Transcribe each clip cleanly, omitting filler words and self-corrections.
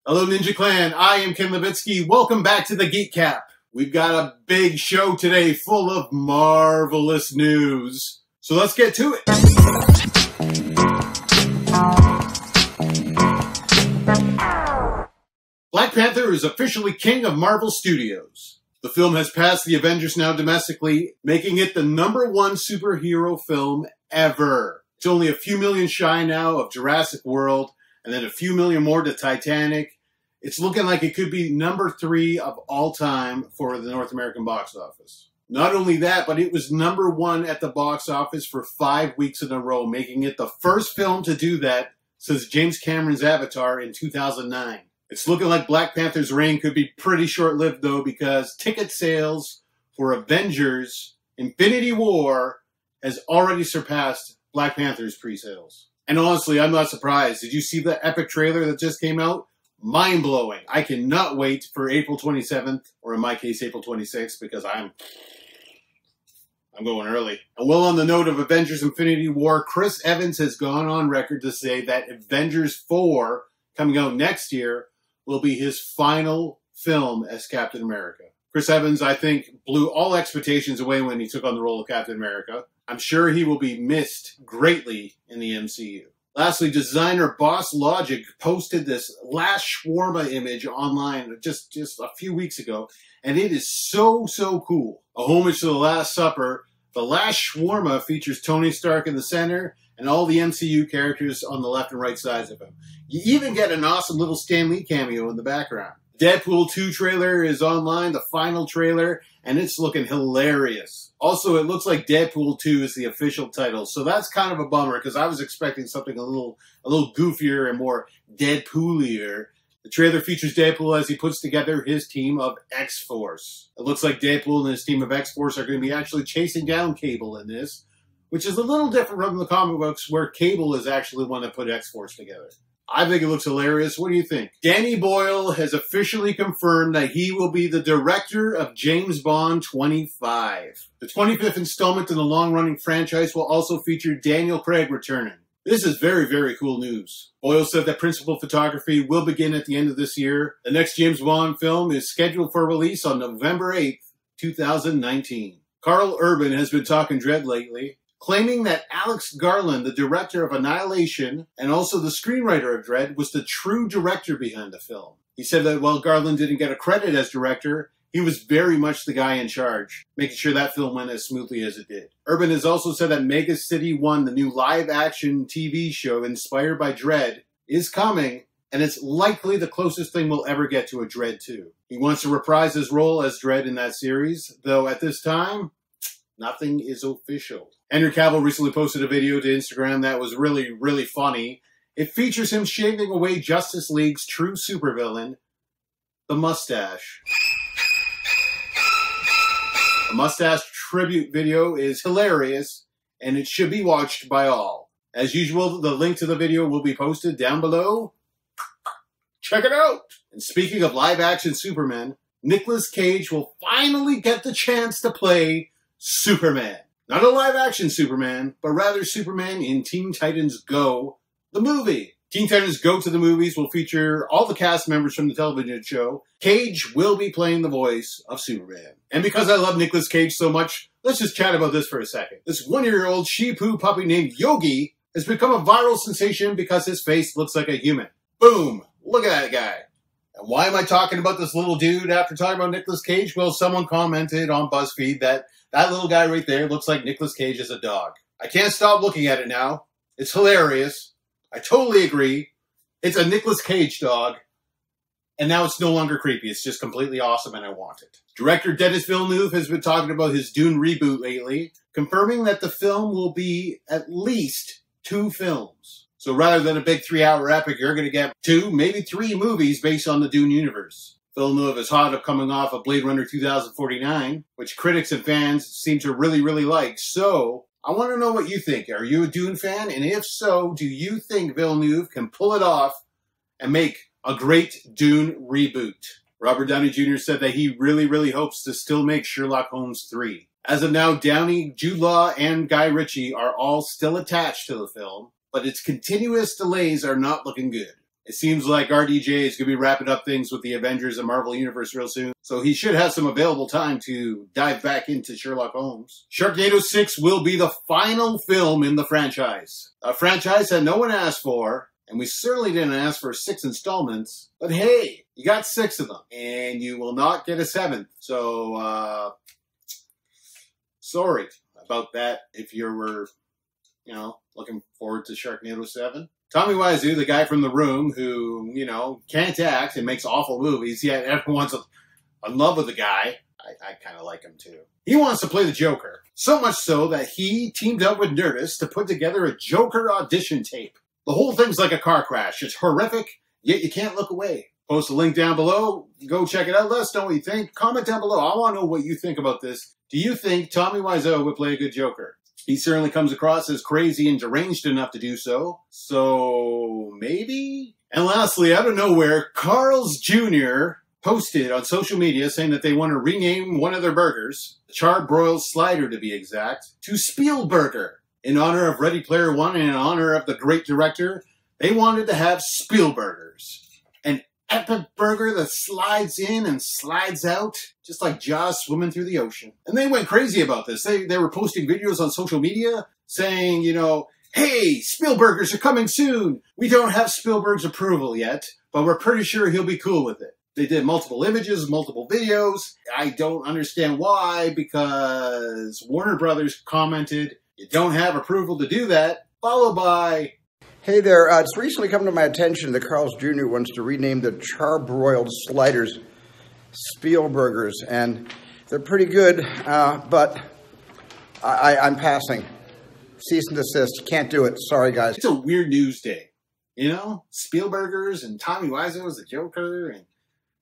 Hello, Ninja Clan. I am Ken Levitsky. Welcome back to the GeekCap. We've got a big show today full of marvelous news. So let's get to it. Black Panther is officially king of Marvel Studios. The film has passed the Avengers now domestically, making it the #1 superhero film ever. It's only a few million shy now of Jurassic World, and then a few million more to Titanic. It's looking like it could be #3 of all time for the North American box office. Not only that, but it was #1 at the box office for 5 weeks in a row, making it the first film to do that since James Cameron's Avatar in 2009. It's looking like Black Panther's reign could be pretty short-lived, though, because ticket sales for Avengers Infinity War has already surpassed Black Panther's pre-sales. And honestly, I'm not surprised. Did you see the epic trailer that just came out? Mind-blowing. I cannot wait for April 27th, or in my case, April 26th, because I'm going early. And well, on the note of Avengers Infinity War, Chris Evans has gone on record to say that Avengers 4, coming out next year, will be his final film as Captain America. Chris Evans, I think, blew all expectations away when he took on the role of Captain America. I'm sure he will be missed greatly in the MCU. Lastly, designer Boss Logic posted this last shawarma image online just a few weeks ago, and it is so cool. A homage to The Last Supper. The last shawarma features Tony Stark in the center and all the MCU characters on the left and right sides of him. You even get an awesome little Stan Lee cameo in the background. Deadpool 2 trailer is online, the final trailer, and it's looking hilarious. Also, it looks like Deadpool 2 is the official title, so that's kind of a bummer because I was expecting something a little goofier and more Deadpoolier. The trailer features Deadpool as he puts together his team of X-Force. It looks like Deadpool and his team of X-Force are going to be actually chasing down Cable in this, which is a little different from the comic books where Cable is actually the one that put X-Force together. I think it looks hilarious. What do you think? Danny Boyle has officially confirmed that he will be the director of James Bond 25. The 25th installment in the long-running franchise will also feature Daniel Craig returning. This is very cool news. Boyle said that principal photography will begin at the end of this year. The next James Bond film is scheduled for release on November 8th, 2019. Carl Urban has been talking Dredd lately, claiming that Alex Garland, the director of Annihilation and also the screenwriter of Dredd, was the true director behind the film. He said that while Garland didn't get a credit as director, he was very much the guy in charge, making sure that film went as smoothly as it did. Urban has also said that Mega City 1, the new live-action TV show inspired by Dredd, is coming, and it's likely the closest thing we'll ever get to a Dredd 2. He wants to reprise his role as Dredd in that series, though at this time, nothing is official. Henry Cavill recently posted a video to Instagram that was really funny. It features him shaving away Justice League's true supervillain, the mustache. The mustache tribute video is hilarious, and it should be watched by all. As usual, the link to the video will be posted down below. Check it out! And speaking of live-action Superman, Nicolas Cage will finally get the chance to play Superman. Not a live-action Superman, but rather Superman in Teen Titans Go, the movie. Teen Titans Go to the movies will feature all the cast members from the television show. Cage will be playing the voice of Superman. And because I love Nicolas Cage so much, let's just chat about this for a second. This 1-year-old Shih Tzu puppy named Yogi has become a viral sensation because his face looks like a human. Boom! Look at that guy. And why am I talking about this little dude after talking about Nicolas Cage? Well, someone commented on BuzzFeed that little guy right there looks like Nicolas Cage as a dog. I can't stop looking at it now. It's hilarious. I totally agree. It's a Nicolas Cage dog. And now it's no longer creepy. It's just completely awesome and I want it. Director Denis Villeneuve has been talking about his Dune reboot lately, confirming that the film will be at least 2 films. So rather than a big 3-hour epic, you're going to get 2, maybe 3 movies based on the Dune universe. Villeneuve is hot of coming off of Blade Runner 2049, which critics and fans seem to really like. So, I want to know what you think. Are you a Dune fan? And if so, do you think Villeneuve can pull it off and make a great Dune reboot? Robert Downey Jr. said that he really hopes to still make Sherlock Holmes 3. As of now, Downey, Jude Law, and Guy Ritchie are all still attached to the film, but its continuous delays are not looking good. It seems like RDJ is going to be wrapping up things with the Avengers and Marvel Universe real soon, so he should have some available time to dive back into Sherlock Holmes. Sharknado 6 will be the final film in the franchise. A franchise that no one asked for, and we certainly didn't ask for 6 installments, but hey, you got 6 of them, and you will not get a 7th. So, sorry about that if you were, looking forward to Sharknado 7. Tommy Wiseau, the guy from The Room who, can't act and makes awful movies, yet everyone's in love with the guy. I kind of like him too. He wants to play the Joker. So much so that he teamed up with Nerdist to put together a Joker audition tape. The whole thing's like a car crash. It's horrific, yet you can't look away. Post a link down below. Go check it out. Let us know what you think. Comment down below. I want to know what you think about this. Do you think Tommy Wiseau would play a good Joker? He certainly comes across as crazy and deranged enough to do so. So, maybe? And lastly, out of nowhere, Carl's Jr. posted on social media saying that they want to rename one of their burgers, the Charbroiled Slider to be exact, to Spielburger. In honor of Ready Player One and in honor of the great director, they wanted to have Spielburgers. An epic burger that slides in and slides out, just like Jaws swimming through the ocean. And they went crazy about this. They were posting videos on social media saying, hey, Spielburgers are coming soon. We don't have Spielberg's approval yet, but we're pretty sure he'll be cool with it. They did multiple images, multiple videos. I don't understand why, because Warner Brothers commented, you don't have approval to do that, followed by, hey there, it's recently come to my attention that Carl's Jr. wants to rename the Charbroiled Sliders Spielburgers, and they're pretty good, but I'm passing. Cease and desist. Can't do it. Sorry, guys. It's a weird news day. Spielburgers and Tommy Wiseau as the Joker and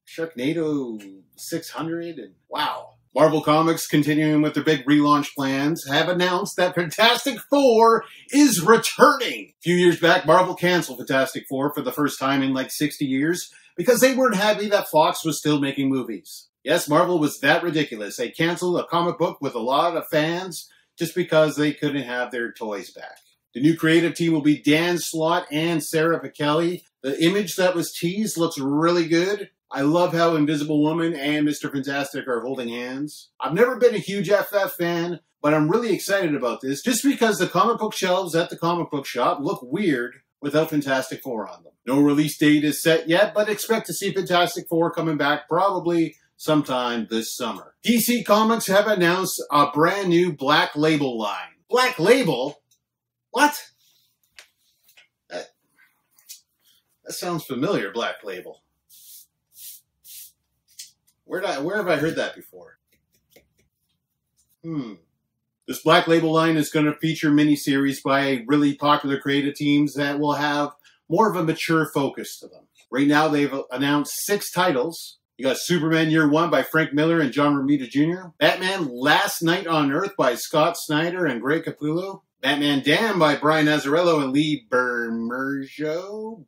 Sharknado 600, and wow. Marvel Comics, continuing with their big relaunch plans, have announced that Fantastic Four is returning. A few years back, Marvel canceled Fantastic Four for the first time in like 60 years because they weren't happy that Fox was still making movies. Yes, Marvel was that ridiculous. They canceled a comic book with a lot of fans just because they couldn't have their toys back. The new creative team will be Dan Slott and Sarah Pichelli. The image that was teased looks really good. I love how Invisible Woman and Mr. Fantastic are holding hands. I've never been a huge FF fan, but I'm really excited about this just because the comic book shelves at the comic book shop look weird without Fantastic Four on them. No release date is set yet, but expect to see Fantastic Four coming back probably sometime this summer. DC Comics have announced a brand new Black Label line. Black Label? What? That sounds familiar, Black Label. Where have I heard that before? This Black Label line is going to feature miniseries by really popular creative teams that will have more of a mature focus to them. Right now, they've announced 6 titles. You got Superman Year One by Frank Miller and John Romita Jr., Batman Last Night on Earth by Scott Snyder and Greg Capullo, Batman Damned by Brian Azzarello and Lee Bermejo?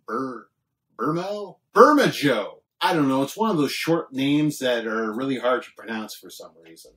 Bermejo. I don't know, it's one of those short names that are really hard to pronounce for some reason.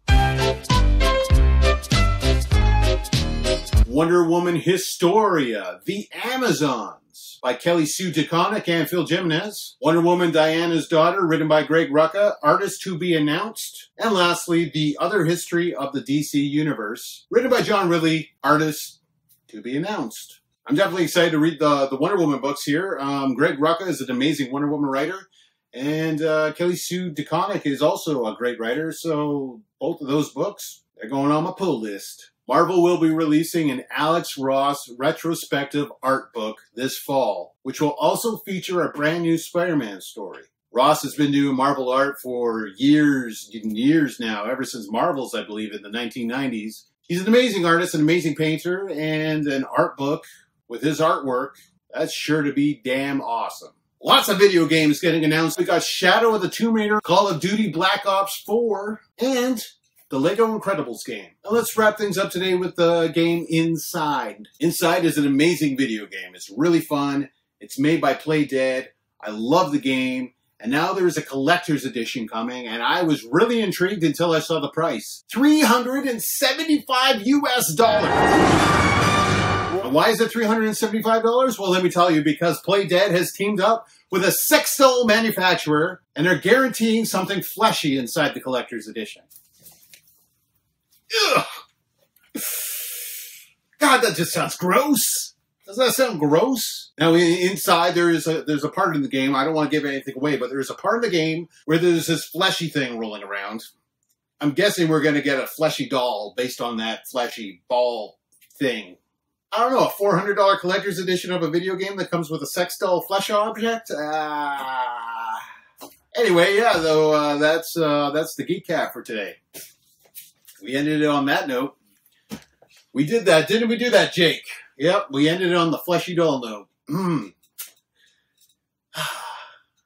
Wonder Woman Historia, The Amazons, by Kelly Sue DeConnick and Phil Jimenez. Wonder Woman Diana's Daughter, written by Greg Rucka, artist to be announced. And lastly, The Other History of the DC Universe, written by John Ridley, artist to be announced. I'm definitely excited to read the Wonder Woman books here. Greg Rucka is an amazing Wonder Woman writer. And Kelly Sue DeConnick is also a great writer, so both of those books, they're going on my pull list. Marvel will be releasing an Alex Ross retrospective art book this fall, which will also feature a brand new Spider-Man story. Ross has been doing Marvel art for years and years now, ever since Marvel's, I believe, in the 1990s. He's an amazing artist, an amazing painter, and an art book with his artwork, that's sure to be damn awesome. Lots of video games getting announced. We got Shadow of the Tomb Raider, Call of Duty Black Ops 4, and the Lego Incredibles game. Now let's wrap things up today with the game Inside. Inside is an amazing video game. It's really fun. It's made by Play Dead. I love the game. And now there's a collector's edition coming, and I was really intrigued until I saw the price. $375 US. And why is it $375? Well, let me tell you, because Play Dead has teamed up with a sex doll manufacturer, and they're guaranteeing something fleshy inside the collector's edition. Ugh. God, that just sounds gross. Doesn't that sound gross? Now, inside there's a part in the game, I don't want to give anything away, but there's a part of the game where there's this fleshy thing rolling around. I'm guessing we're going to get a fleshy doll based on that fleshy ball thing. I don't know, a $400 collector's edition of a video game that comes with a sex doll flesh object? Anyway, yeah, though, that's the GeekCap for today. We ended it on that note. We did that, didn't we do that, Jake? Yep, we ended it on the fleshy doll note.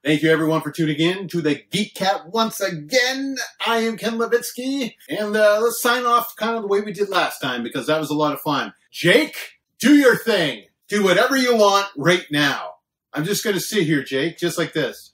Thank you, everyone, for tuning in to the GeekCap once again. I am Ken Levitsky, and let's sign off kind of the way we did last time, because that was a lot of fun. Jake, do your thing. Do whatever you want right now. I'm just going to sit here, Jake, just like this.